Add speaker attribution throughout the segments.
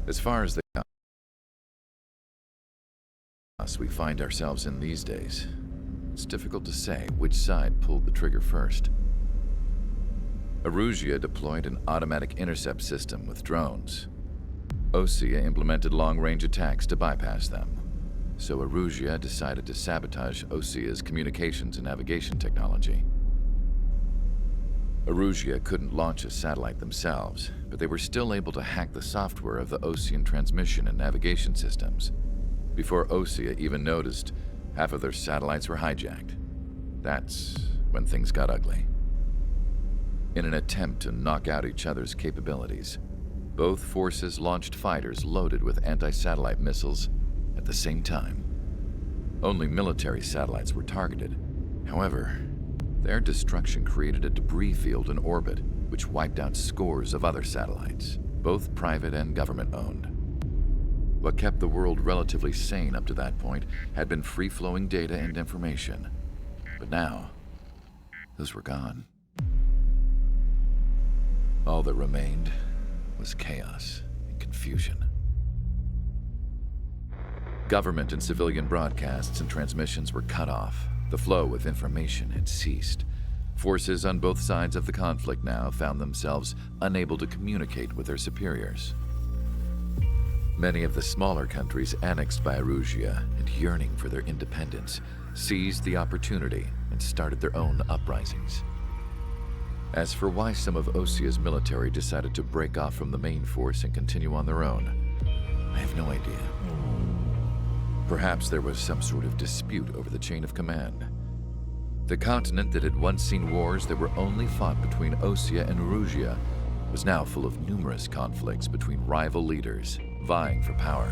Speaker 1: As far as the chaos we find ourselves in these days, it's difficult to say which side pulled the trigger first. Erusea deployed an automatic intercept system with drones. OCCHI implemented long-range attacks to bypass them. So Erusea decided to sabotage OCCHI's communications and navigation technology. Erusea couldn't launch a satellite themselves, but they were still able to hack the software of the OCCHI transmission and navigation systems. Before OCCHI even noticed, half of their satellites were hijacked. That's when things got ugly. In an attempt to knock out each other's capabilities, both forces launched fighters loaded with anti-satellite missiles at the same time. Only military satellites were targeted. However, their destruction created a debris field in orbit, which wiped out scores of other satellites, both private and government-owned. What kept the world relatively sane up to that point had been free-flowing data and information. But now, those were gone. All that remained was chaos and confusion. Government and civilian broadcasts and transmissions were cut off. The flow of information had ceased. Forces on both sides of the conflict now found themselves unable to communicate with their superiors. Many of the smaller countries annexed by Erusea and yearning for their independence seized the opportunity and started their own uprisings. As for why some of OCCHI's military decided to break off from the main force and continue on their own, I have no idea. Perhaps there was some sort of dispute over the chain of command. The continent that had once seen wars that were only fought between OCCHI and Erusea was now full of numerous conflicts between rival leaders vying for power.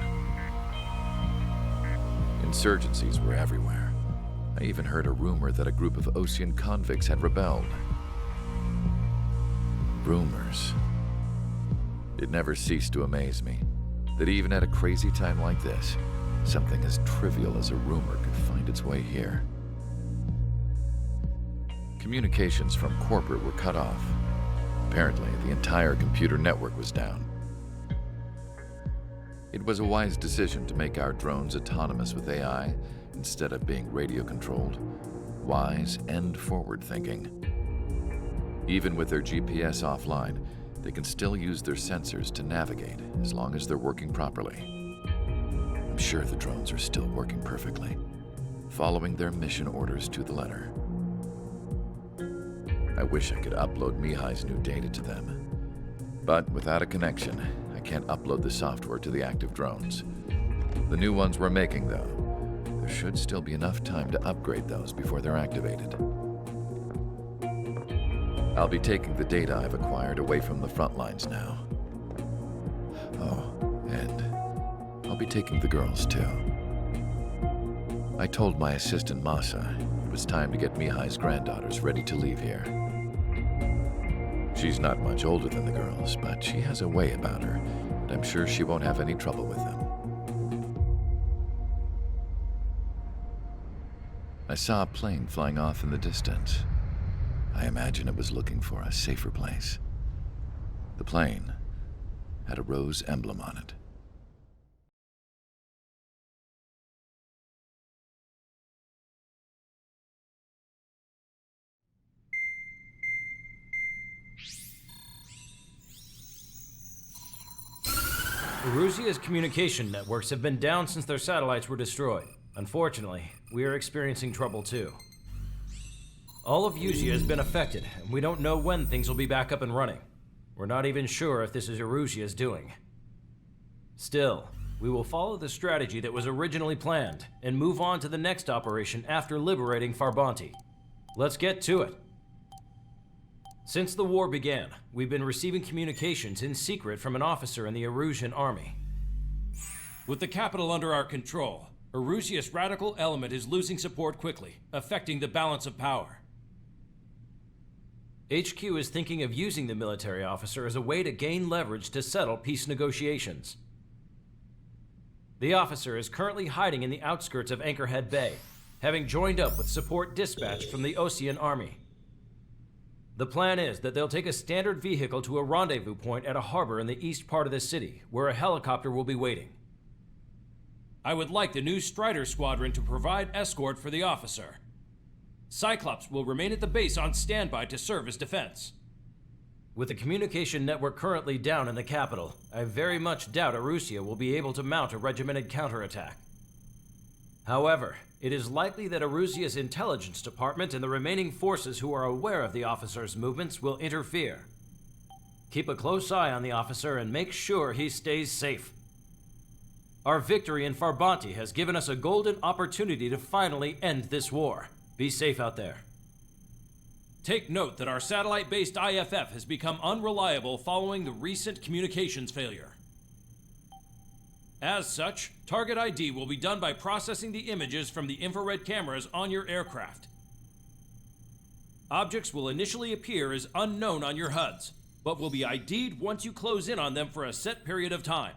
Speaker 1: Insurgencies were everywhere. I even heard a rumor that a group of Ocean convicts had rebelled. Rumors. It never ceased to amaze me that even at a crazy time like this, something as trivial as a rumor could find its way here. Communications from corporate were cut off. Apparently, the entire computer network was down. It was a wise decision to make our drones autonomous with AI instead of being radio-controlled. Wise and forward-thinking. Even with their GPS offline, they can still use their sensors to navigate as long as they're working properly. I'm sure the drones are still working perfectly, following their mission orders to the letter. I wish I could upload Mihai's new data to them. But without a connection, I can't upload the software to the active drones. The new ones we're making, though, there should still be enough time to upgrade those before they're activated. I'll be taking the data I've acquired away from the front lines now. Oh, and I'll be taking the girls, too. I told my assistant, Masa, it was time to get Mihai's granddaughters ready to leave here. She's not much older than the girls, but she has a way about her, and I'm sure she won't have any trouble with them. I saw a plane flying off in the distance. I imagine it was looking for a safer place. The plane had a rose emblem on it.
Speaker 2: Erusea's communication networks have been down since their satellites were destroyed. Unfortunately, we are experiencing trouble too. All of Erusea has been affected, and we don't know when things will be back up and running. We're not even sure if this is Erusea's doing. Still, we will follow the strategy that was originally planned and move on to the next operation after liberating Farbanti. Let's get to it. Since the war began, we've been receiving communications in secret from an officer in the Erusian army.
Speaker 3: With the capital under our control, Erusea's radical element is losing support quickly, affecting the balance of power.
Speaker 2: HQ is thinking of using the military officer as a way to gain leverage to settle peace negotiations. The officer is currently hiding in the outskirts of Anchorhead Bay, having joined up with support dispatched from the Ocean Army. The plan is that they'll take a standard vehicle to a rendezvous point at a harbor in the east part of the city, where a helicopter will be waiting.
Speaker 3: I would like the new Strider Squadron to provide escort for the officer. Cyclops will remain at the base on standby to serve as defense.
Speaker 2: With the communication network currently down in the capital, I very much doubt Erusia will be able to mount a regimented counterattack. However, it is likely that Erusia's intelligence department and the remaining forces who are aware of the officer's movements will interfere. Keep a close eye on the officer and make sure he stays safe. Our victory in Farbanti has given us a golden opportunity to finally end this war. Be safe out there.
Speaker 3: Take note that our satellite-based IFF has become unreliable following the recent communications failure. As such, target ID will be done by processing the images from the infrared cameras on your aircraft. Objects will initially appear as unknown on your HUDs, but will be ID'd once you close in on them for a set period of time.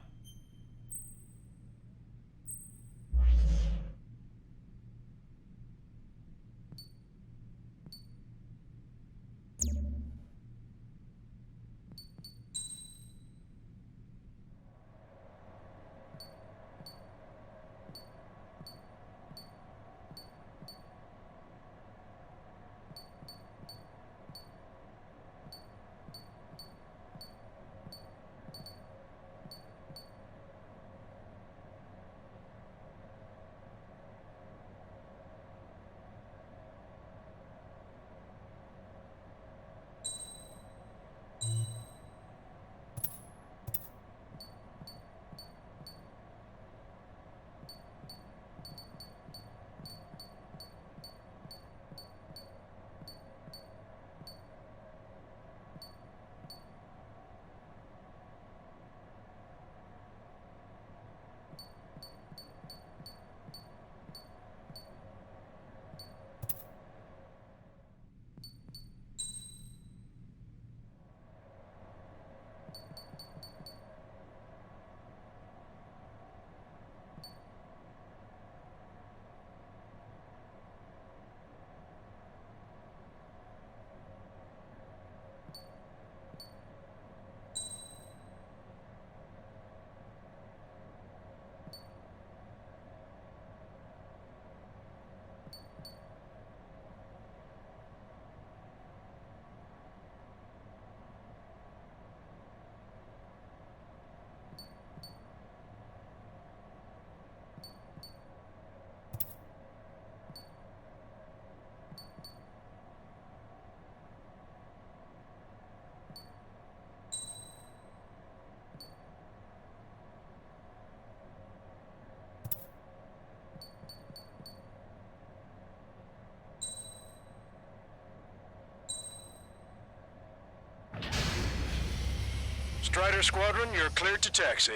Speaker 4: Strider Squadron, you're cleared to taxi.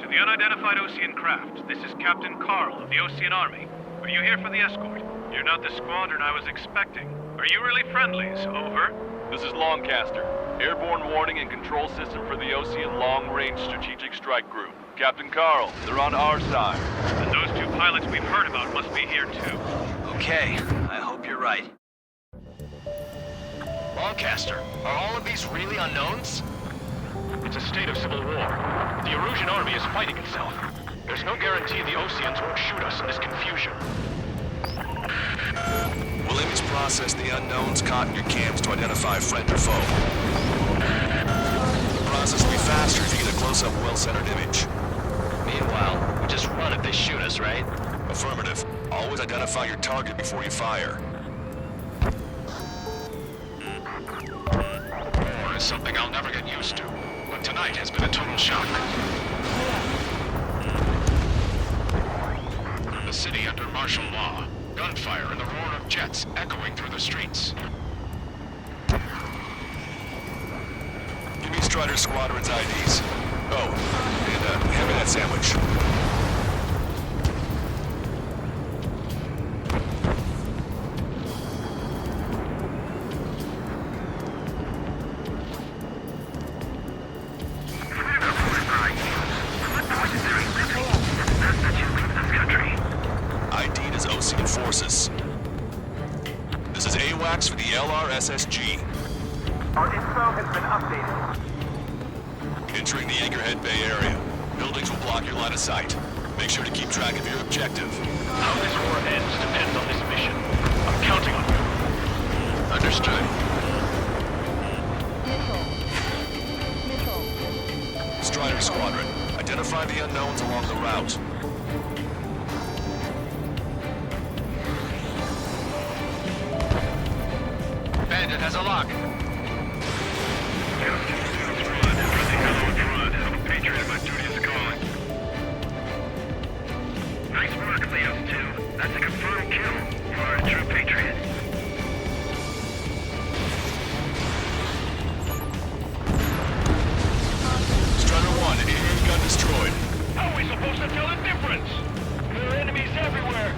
Speaker 5: To the unidentified Ocean craft, this is Captain Carl of the Ocean Army. Are you here for the escort? You're not the squadron I was expecting. Are you really friendlies? Over.
Speaker 6: This is Longcaster. Airborne warning and control system for the Ocean Long-Range Strategic Strike Group. Captain Carl, they're on our side.
Speaker 5: And those two pilots we've heard about must be here too.
Speaker 7: Okay, I hope you're right. Longcaster, are all of these really unknowns?
Speaker 5: It's a state of civil war. The Erusian army is fighting itself. There's no guarantee the Oceans won't shoot us in this confusion.
Speaker 4: We'll image process the unknowns caught in your cams to identify friend or foe. The process will be faster if you get a close-up, well-centered image.
Speaker 7: Meanwhile, we just run if they shoot us, right?
Speaker 4: Affirmative. Always identify your target before you fire.
Speaker 5: War is something I'll never get used to, but tonight has been a total shock. The city under martial law.
Speaker 4: Gunfire and the roar of jets echoing through the streets. Give me Strider Squadron's IDs. Oh, and hand me that sandwich. ID'd as Ocean Forces. This is AWACS for the LRSSG.
Speaker 5: Our info has been updated.
Speaker 4: Entering the Anchorhead Bay area. Buildings will block your line of sight. Make sure to keep track of your objective.
Speaker 5: How this war ends depends on this mission. I'm counting on you.
Speaker 4: Understood. Strider Squadron, identify the unknowns along the route.
Speaker 7: Bandit has a lock.
Speaker 5: Patriot, my duty is calling. Nice work, Leos 2. That's a confirmed kill. You are a true patriot.
Speaker 4: Strider 1, AA gun destroyed.
Speaker 5: How are we supposed to tell the difference? There are enemies everywhere.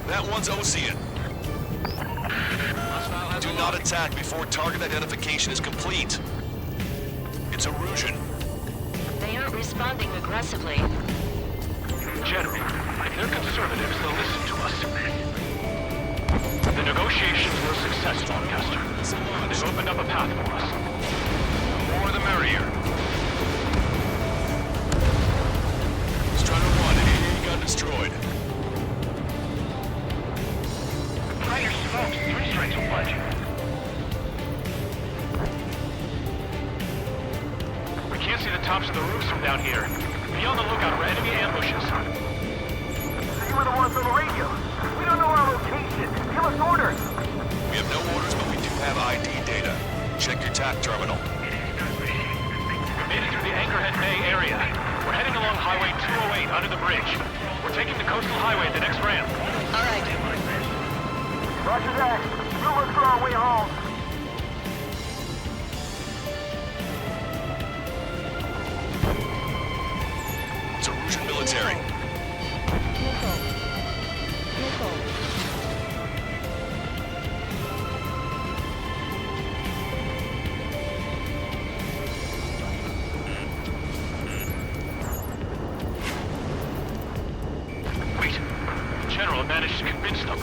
Speaker 4: That one's Ocean. Do not attack before target identification is complete. It's Erosion.
Speaker 8: They aren't responding aggressively.
Speaker 5: General, if they're conservatives, they'll listen to us. The negotiations were successful, Caster. They've opened up a path for us. The more the merrier.
Speaker 4: Strider 1, AA gun destroyed.
Speaker 5: Fire smokes, 3 strikes will punch you. We can't see the tops of the roofs from down here. Be on the lookout for enemy ambushes. So you were the ones on the radio. We don't know our location. Give us orders.
Speaker 4: We have no orders, but we do have ID data. Check your TAC terminal.
Speaker 5: We made it through the Anchorhead Bay area. We're heading along Highway 208 under the bridge. We're taking the coastal highway at the next ramp.
Speaker 8: All right.
Speaker 5: Roger that. We'll look for our way home.
Speaker 4: It's Erosion military.
Speaker 5: Wait. General managed to convince them.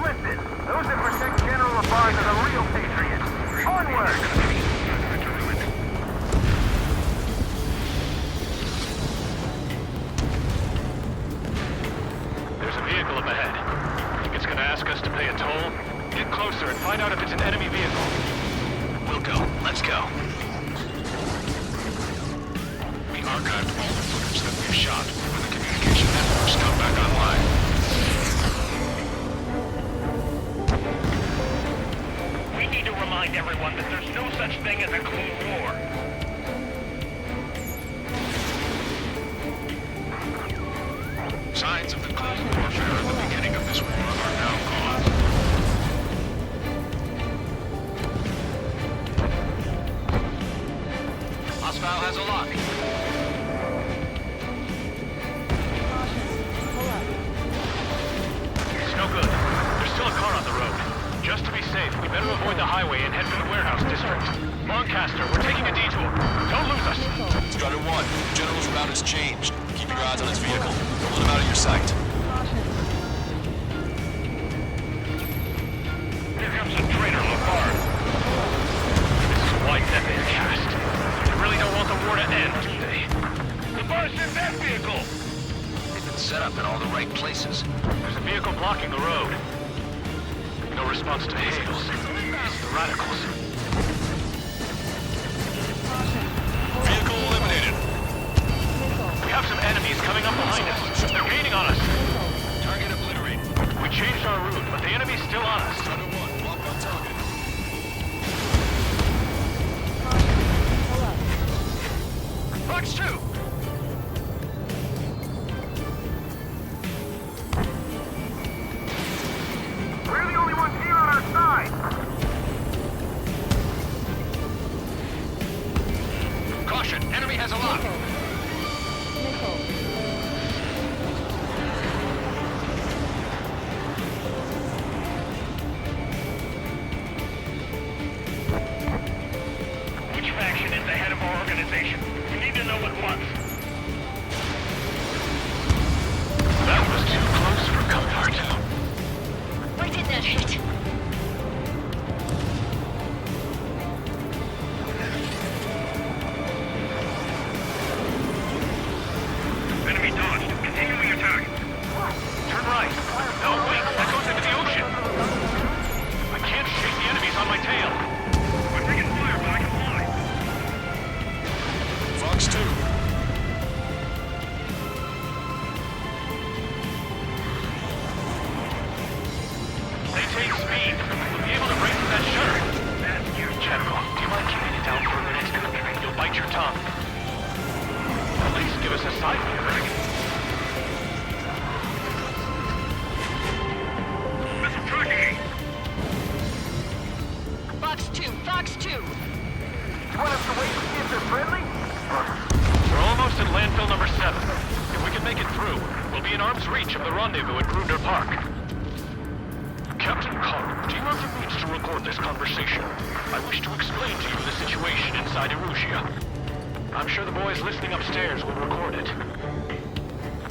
Speaker 5: Listen, those that protect General Labarge are the real patriots. Onward! There's a vehicle up ahead. Think it's gonna ask us to pay a toll? Get closer and find out if it's an enemy vehicle.
Speaker 4: We'll go. Let's go.
Speaker 5: We archived all the footage that we've shot when the communication networks come back online. We need to remind everyone that there's no such thing as a Cold War. Signs of the Cold Warfare at the beginning of this war are now gone.
Speaker 7: Hostile has a lock.
Speaker 5: It's no good. There's still a car on the road. Just to be safe, we better avoid the highway and head for the warehouse district. Lancaster, we're taking a detour. Don't lose us.
Speaker 4: Strider 1, General's route has changed. Keep your eyes on his vehicle. Don't let him out of your sight.
Speaker 5: Here comes blocking the road. No response to hails. It's the radicals.
Speaker 4: Vehicle eliminated.
Speaker 5: We have some enemies coming up behind us. They're gaining on us.
Speaker 4: Target obliterated.
Speaker 5: We changed our route, but the enemy's still on us.
Speaker 4: Strider 1, locked on target.
Speaker 5: Fox 2! We're the only ones here on our side!
Speaker 4: Caution, enemy has a lock.
Speaker 5: Which faction is the head of our organization? We need to know at once. That was too close for comfort.
Speaker 8: Where did that hit?
Speaker 5: Enemy dodged. Continuing attack. Turn right. No, wait. That goes into the ocean. I can't shake the enemies on my tail. I'm taking fire, but I can fly.
Speaker 4: Fox 2.
Speaker 5: They take speed. We'll be able to break through that shutter. General, do you mind keeping it down for a minute? You'll bite your tongue. At least give us a side view. Missile tracking.
Speaker 8: Fox 2, Fox 2.
Speaker 5: You want us to wait to see if they're friendly? We're almost at landfill number 7. If we can make it through, we'll be in arm's reach of the rendezvous at Grunder Park. Captain Carl, do you have the means to record this conversation? I wish to explain to you the situation inside Erusia. I'm sure the boys listening upstairs will record it.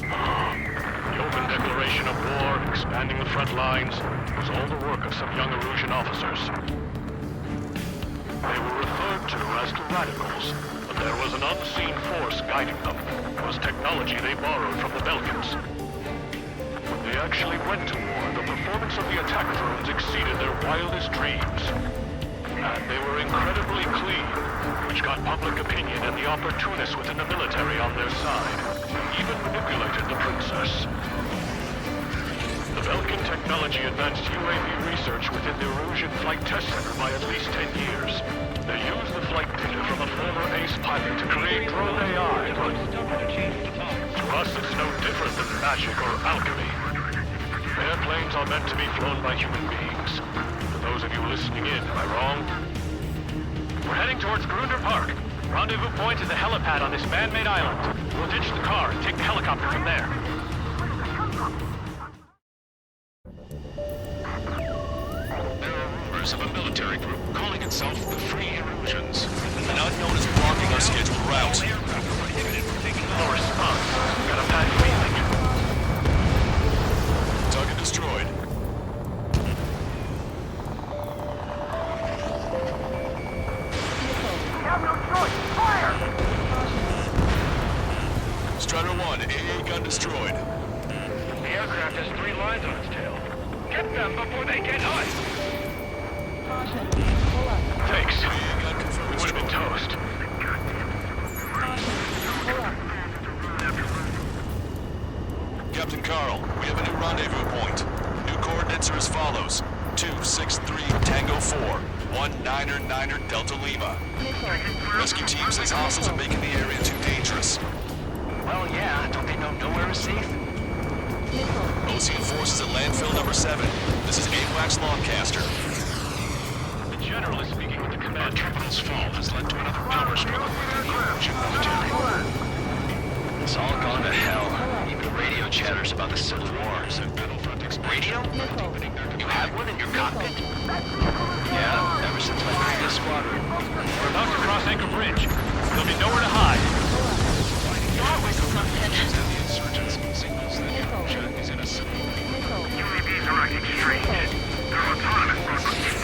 Speaker 5: The open declaration of war, expanding the front lines, was all the work of some young Erusian officers. They were referred to as the radicals, but there was an unseen force guiding them. It was technology they borrowed from the Belkans. When they actually went to war, the performance of the attack drones exceeded their wildest dreams. And they were incredibly clean, which got public opinion and the opportunists within the military on their side, even manipulated the princess. The Belkan technology advanced UAV research within the Erusian Flight Test Center by at least 10 years. They used the flight data from a former ace pilot to create drone AI. To us, it's no different than magic or alchemy. Airplanes are meant to be flown by human beings. For those of you listening in, am I wrong? We're heading towards Grunder Park. Rendezvous point is a helipad on this man-made island. We'll ditch the car and take the helicopter from there.
Speaker 4: There are rumors of a military group calling itself the Free Erusians. An unknown is blocking our scheduled route.
Speaker 5: No response. Got a bad feeling.
Speaker 4: Target destroyed.
Speaker 5: We have no choice. Fire!
Speaker 4: Strider 1, AA gun destroyed.
Speaker 5: The aircraft has 3 lines on its tail. Get them before they get us! Thanks.
Speaker 4: AA gun confirmed
Speaker 5: Would have been toast.
Speaker 4: Captain Carl, we have a new rendezvous point. New coordinates are as follows. 263 Tango 4, 1999 Delta Lima. Rescue team says hostiles are making the area too dangerous.
Speaker 7: Well, yeah, don't they know nowhere is safe?
Speaker 4: Ocean forces at landfill number 7. This is AWACS Longcaster.
Speaker 5: The general is speaking with the
Speaker 4: Our
Speaker 5: commander.
Speaker 4: terminal's fall has led to another power struggle within the Erusian military.
Speaker 7: It's all gone to hell. Even radio chatters about the Civil War. Radio? You have one in your cockpit? Yeah, ever since my previous squadron.
Speaker 5: We're about to cross Anchor Bridge. There'll be nowhere to hide.
Speaker 8: Always something.
Speaker 4: The insurgents signals that Erusia is in a civil war.
Speaker 5: UAVs are acting strange. They're autonomous, but it's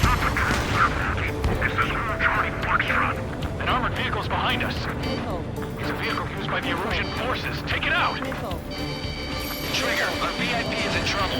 Speaker 5: not patrol service. It's the SCURO Charlie Foxtrot. An armored vehicle's behind us. It's a vehicle used by the Erusian forces. Take it out!
Speaker 7: Trigger, our VIP is in trouble.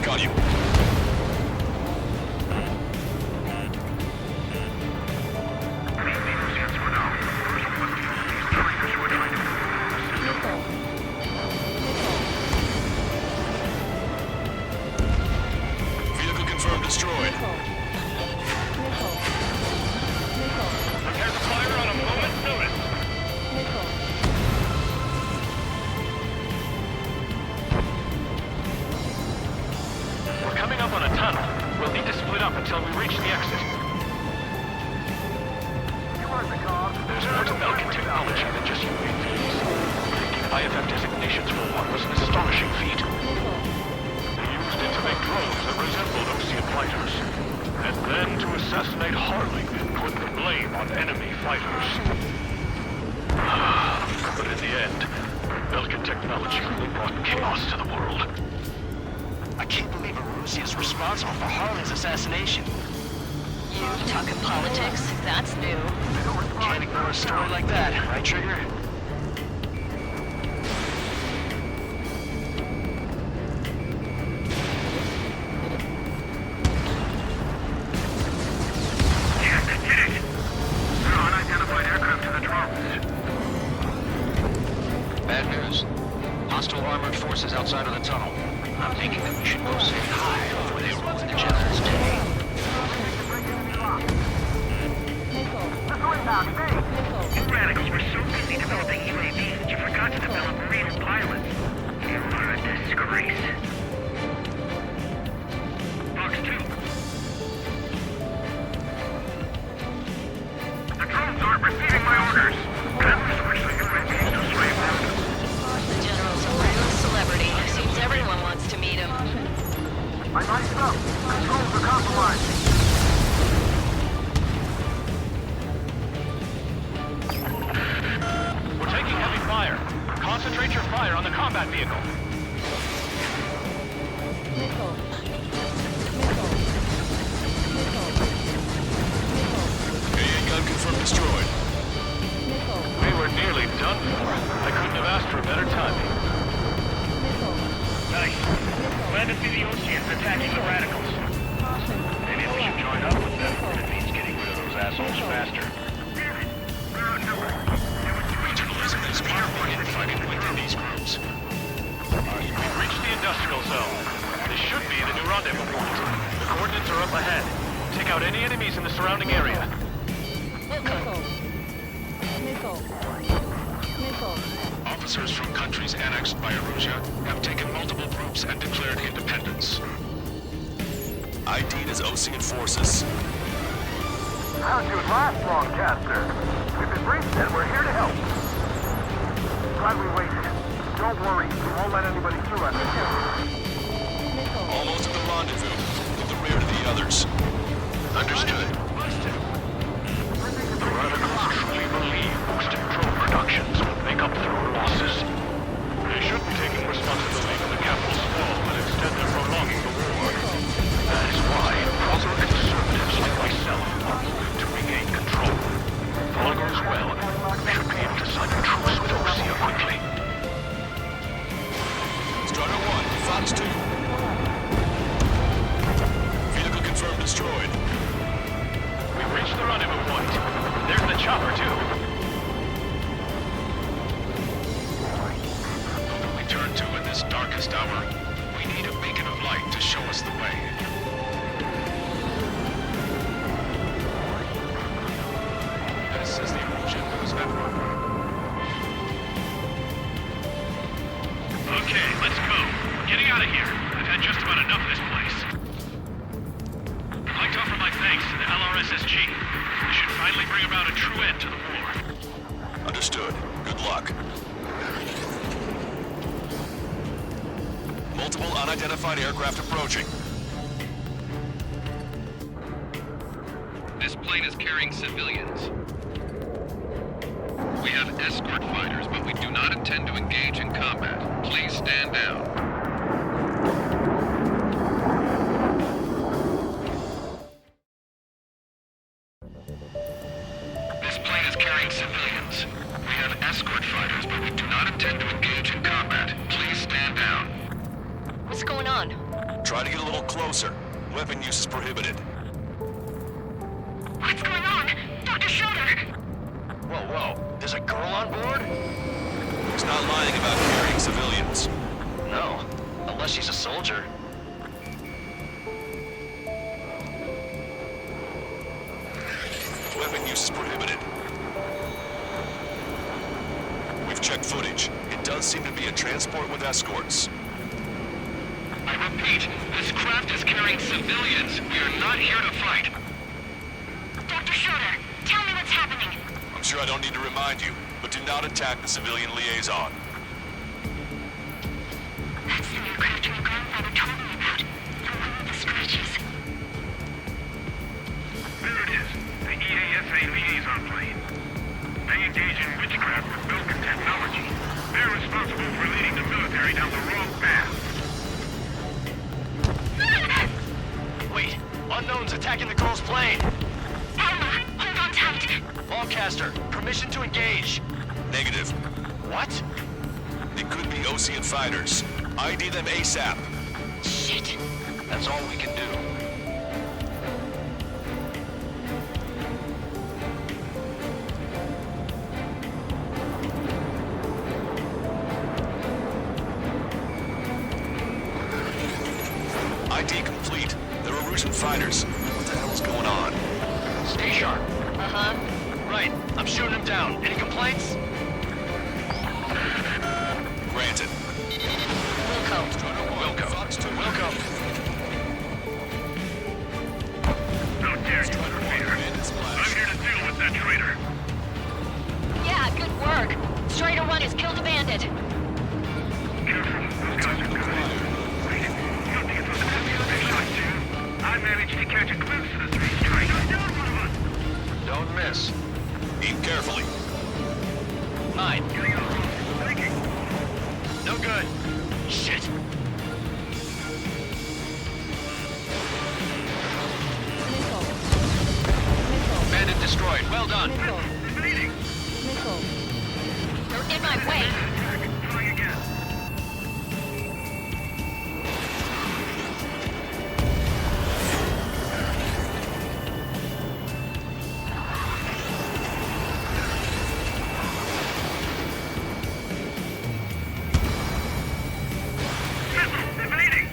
Speaker 4: lock on you. Vehicle confirmed destroyed.
Speaker 5: Prepare to fire on a moment's notice. We're coming up on a tunnel. We'll need to split up until we reach the exit. There's more to Belkin technology than just UAVs. Getting IFF designations for one was an astonishing feat. They used it to make drones that resembled Ocean fighters. And then to assassinate Harling and put the blame on enemy fighters. But in the end, Belkin technology only brought chaos to the world.
Speaker 7: I can't believe Arusia is responsible for Harling's assassination.
Speaker 8: You talking politics? That's new.
Speaker 7: Can't ignore a story like that, right, Trigger? Bad news. Hostile armored forces outside of the tunnel. I'm thinking that we should go say hi before they ruin the General's day.
Speaker 9: You radicals were so busy developing UAVs that you forgot to develop real pilots. You are a disgrace. Fox 2. The drones aren't receiving my orders. Time to switch the UAVs to slave mode.
Speaker 8: The General's a real celebrity. Seems everyone wants to meet him.
Speaker 9: I lights up. Controls are compromised.
Speaker 5: We're taking heavy fire. Concentrate your fire on the combat vehicle.
Speaker 4: AA gun confirmed destroyed.
Speaker 5: We were nearly done for. I couldn't have asked for better timing.
Speaker 9: Nice. Glad to see the Oceans attacking the radicals. Maybe we should join up with them. It means getting rid of those assholes faster. Damn it. We're outnumbered.
Speaker 4: Regionalism is powerful in fighting within these groups.
Speaker 5: We've reached the industrial zone. This should be the new rendezvous point. The coordinates are up ahead. Take out any enemies in the surrounding area.
Speaker 4: Officers from countries annexed by Arusia have taken multiple groups and declared independence. ID'd as Ocean forces.
Speaker 9: How'd you last long, Caster? We've been briefed and we're here to help. Glad we waited. Don't worry, we won't let anybody through us.
Speaker 4: Almost at the rendezvous, to the rear of the others. Understood.
Speaker 5: The radicals truly believe boosted drone productions will make up for our losses. They should be taking responsibility for the capital's fall and instead they're prolonging the war. That is why proper conservatives like myself are moving to regain control. If all goes well, we should be able to sign a truce with Ocean quickly.
Speaker 4: Strider 1, Fox 2. Vehicle confirmed destroyed.
Speaker 5: We've reached the rendezvous point. There's the chopper, too.
Speaker 4: Who can we turn to in this darkest hour? We need a beacon of light to show us the way. This is the Arusia News Network.
Speaker 5: Okay, let's go. Getting out of here. I've had just about enough of this place. I'd like to offer my thanks to the LRSSG. This should finally bring about a true end to the war.
Speaker 4: Understood. Good luck. Multiple unidentified aircraft approaching.
Speaker 10: This plane is carrying civilians. We have escort fighters, but we do not intend to engage in combat. Please stand down. This plane is carrying civilians. We have escort fighters, but we do not intend to engage in combat. Please stand down.
Speaker 8: What's going on?
Speaker 4: Try to get a little closer. Weapon use is prohibited.
Speaker 8: What's going on? Dr. Schroeder!
Speaker 7: Whoa, whoa. There's a girl on board?
Speaker 4: He's not lying about carrying civilians.
Speaker 7: No. Unless she's a soldier.
Speaker 4: Weapon use is prohibited. We've checked footage. It does seem to be a transport with escorts.
Speaker 10: I repeat, this craft is carrying civilians. We are not here to fight.
Speaker 8: Dr. Schroeder, tell me what's happening.
Speaker 4: I'm sure I don't need to remind you, but do not attack the civilian liaison.
Speaker 8: That's the aircraft your grandfather told me about. The one with the scratches.
Speaker 9: There it is. The EASA liaison plane. They engage in witchcraft with broken technology. They're responsible for leading the military down the wrong path.
Speaker 7: Wait. Unknown's attacking the girl's plane.
Speaker 8: Alma, hold on tight.
Speaker 7: Longcaster, permission to engage.
Speaker 4: Negative.
Speaker 7: What?
Speaker 4: It could be Ocean fighters. ID them ASAP.
Speaker 8: Shit.
Speaker 7: That's all we can do.
Speaker 4: ID complete. They're Erusian fighters. What the hell is going on?
Speaker 7: Stay sharp.
Speaker 8: Uh-huh.
Speaker 7: Right. I'm shooting him down. Any complaints?
Speaker 4: Granted.
Speaker 8: Wilco.
Speaker 7: Wilco.
Speaker 9: How dare you interfere? I'm here to deal with that traitor.
Speaker 8: Yeah, good work. Strider 1 has killed a bandit.
Speaker 9: Careful, those guys are good. Wait, you don't think it was an ambulance they shot too? I managed to catch a glimpse of the three strikers. Down one of us.
Speaker 7: Don't miss.
Speaker 4: Aim carefully.
Speaker 7: 9.
Speaker 9: Getting out of road. Thinking.
Speaker 7: No good. Shit. Bandit destroyed. Well done.
Speaker 9: Invading.
Speaker 8: They're in my way.
Speaker 9: Attack. Trying again. Missile. Invading.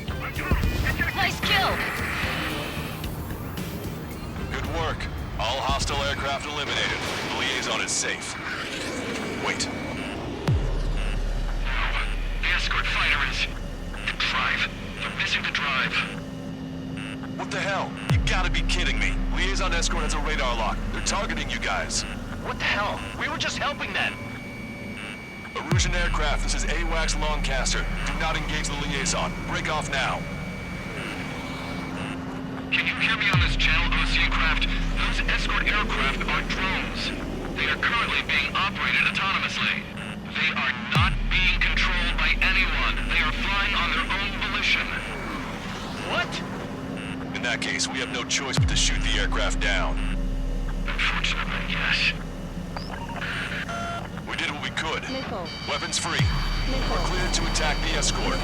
Speaker 9: I'm total. Eject.
Speaker 8: Nice kill.
Speaker 4: Good work. All hostile aircraft eliminated. The liaison is safe. Wait.
Speaker 10: The escort fighter is... the drive. They're missing the drive.
Speaker 4: What the hell? You gotta be kidding me. Liaison escort has a radar lock. They're targeting you guys.
Speaker 7: What the hell? We were just helping them.
Speaker 4: Erusian aircraft, this is AWACS Longcaster. Do not engage the liaison. Break off now.
Speaker 10: Can you hear me on this channel, Ocean craft? Those escort aircraft are drones. They are currently being operated autonomously. They are not being controlled by anyone. They are flying on their own volition.
Speaker 7: What?
Speaker 4: In that case, we have no choice but to shoot the aircraft down.
Speaker 10: Unfortunately, yes.
Speaker 4: We did what we could. Weapons free. We're cleared to attack the escort.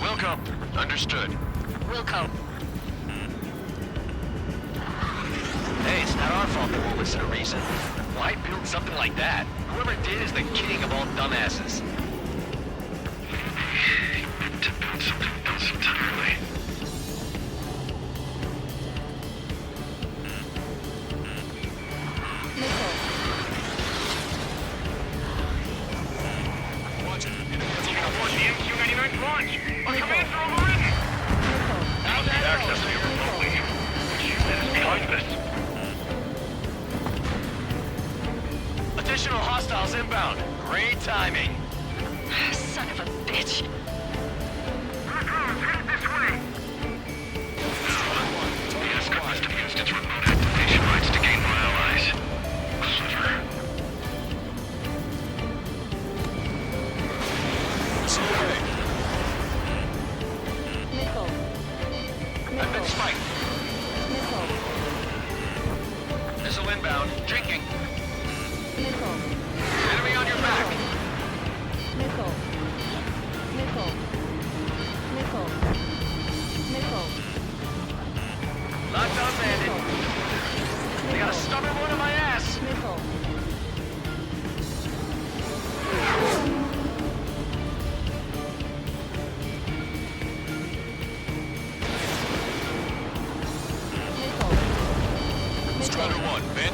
Speaker 7: Welcome. Understood.
Speaker 8: Wilco.
Speaker 7: Hey, it's not our fault they won't listen to reason. Why build something like that? Whoever did is the king of all dumbasses.
Speaker 10: To build something else entirely.
Speaker 4: Watch it.
Speaker 9: Report the MQ-99 launch. Our commands are overridden. How's that access here remotely? That is behind us.
Speaker 7: Additional hostiles inbound. Great timing.
Speaker 8: Son of a bitch.
Speaker 9: Recruits, headed this way.
Speaker 10: The escort must have used its remote activation rights to gain more allies. Clever.
Speaker 4: It's okay.
Speaker 7: I've been spiked. Missile inbound. Drinking. Enemy on your back.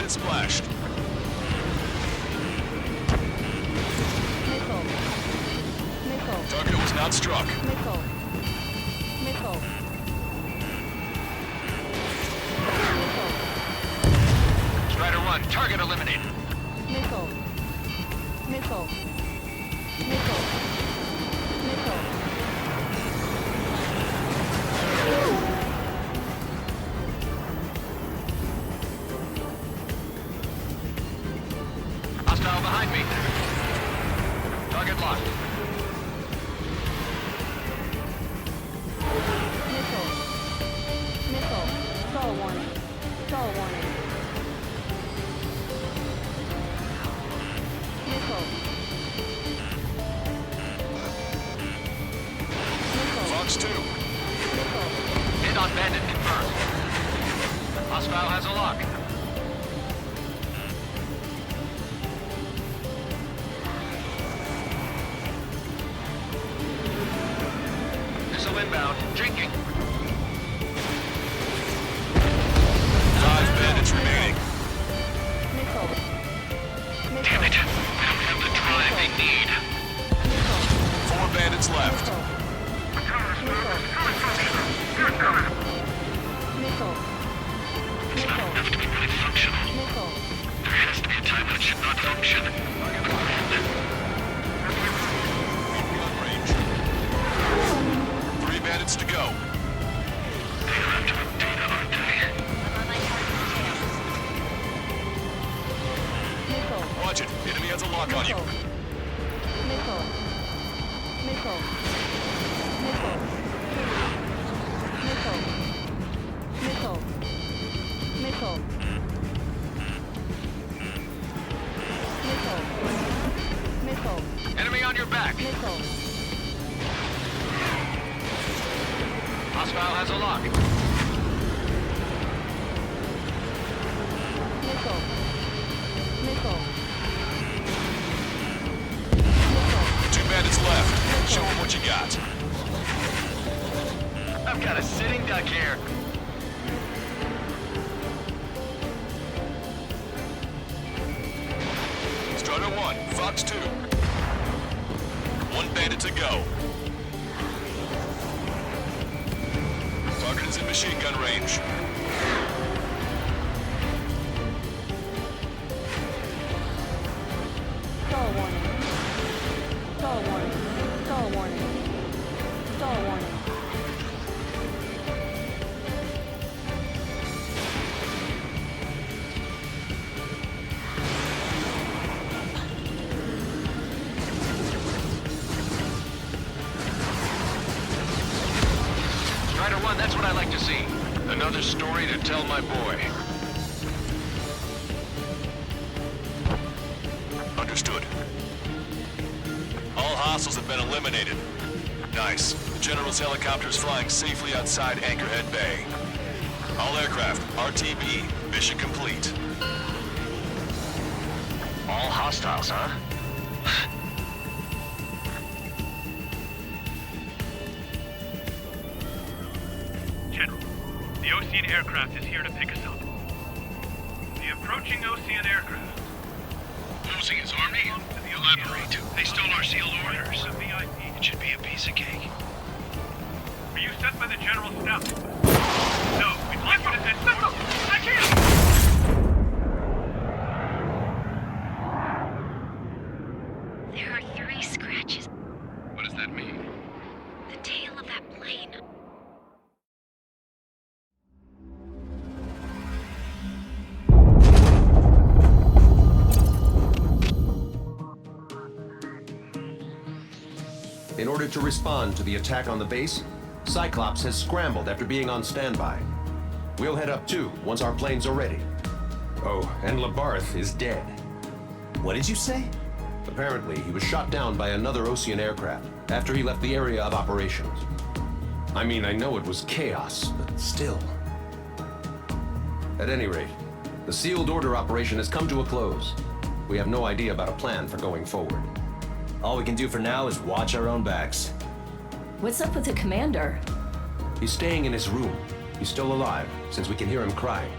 Speaker 4: bandit splashed.
Speaker 11: Missile. Missile.
Speaker 4: Target was not struck.
Speaker 11: Missile. Missile.
Speaker 7: Strider 1, target eliminated.
Speaker 11: Missile. Missile. Missile. Missile.
Speaker 7: Hostile behind me. Target locked.
Speaker 11: Missile. Missile. Stall warning. Stall warning. Missile. Missile.
Speaker 4: Fox 2.
Speaker 11: Missile.
Speaker 7: Hit on bandit confirmed. Hostile has a lock. Missile inbound. Jinking.
Speaker 4: 5 bandits remaining.
Speaker 11: Missile.
Speaker 10: Damn it. We don't have the drive they need.
Speaker 4: 4 bandits left.
Speaker 11: Missile.
Speaker 10: It's not enough to be fully functional.
Speaker 11: Missile.
Speaker 10: There has to be a time when it should not function.
Speaker 4: Gun range. 3 bandits to go.
Speaker 10: They'll have to have data, aren't they?
Speaker 8: I'm on my target's tail.
Speaker 11: Missile.
Speaker 4: Watch it. Enemy has a lock on you.
Speaker 11: Missile. Missile. Missile. Missile. Missile. Missile. Missile. Missile.
Speaker 7: Enemy on your back.
Speaker 11: Missile.
Speaker 7: Hostile has a lock.
Speaker 11: Missile. Missile.
Speaker 4: 2 bandits left. Show them what you got.
Speaker 7: I've got a sitting duck here.
Speaker 4: Strider 1, Fox 2. 1 bandit to go. Target is in machine gun range.
Speaker 11: Stall warning. Stall warning. Stall warning. Stall warning.
Speaker 7: Strider 1, that's what I like to see. Another story to tell my boy.
Speaker 4: Understood. All hostiles have been eliminated. Nice. The General's helicopter is flying safely outside Anchorhead Bay. All aircraft, RTB, mission complete.
Speaker 7: All hostiles, huh?
Speaker 5: General, the Ocean aircraft is here to pick us up. The approaching Ocean aircraft.
Speaker 10: Losing his army? Elaborate. They stole our sealed orders.
Speaker 5: The VIP.
Speaker 10: It should be a piece of cake.
Speaker 5: Were you sent by the General's staff? No, we'd like you to send... I can't!
Speaker 8: There are 3 scratches.
Speaker 10: What does that mean?
Speaker 8: The tail of that plane.
Speaker 12: In order to respond to the attack on the base, Cyclops has scrambled after being on standby. We'll head up too, once our planes are ready. Oh, and Labarth is dead.
Speaker 13: What did you say?
Speaker 12: Apparently, he was shot down by another Ocean aircraft after he left the area of operations. I mean, I know it was chaos, but still. At any rate, the sealed order operation has come to a close. We have no idea about a plan for going forward.
Speaker 13: All we can do for now is watch our own backs.
Speaker 14: What's up with the commander?
Speaker 12: He's staying in his room. He's still alive, since we can hear him crying.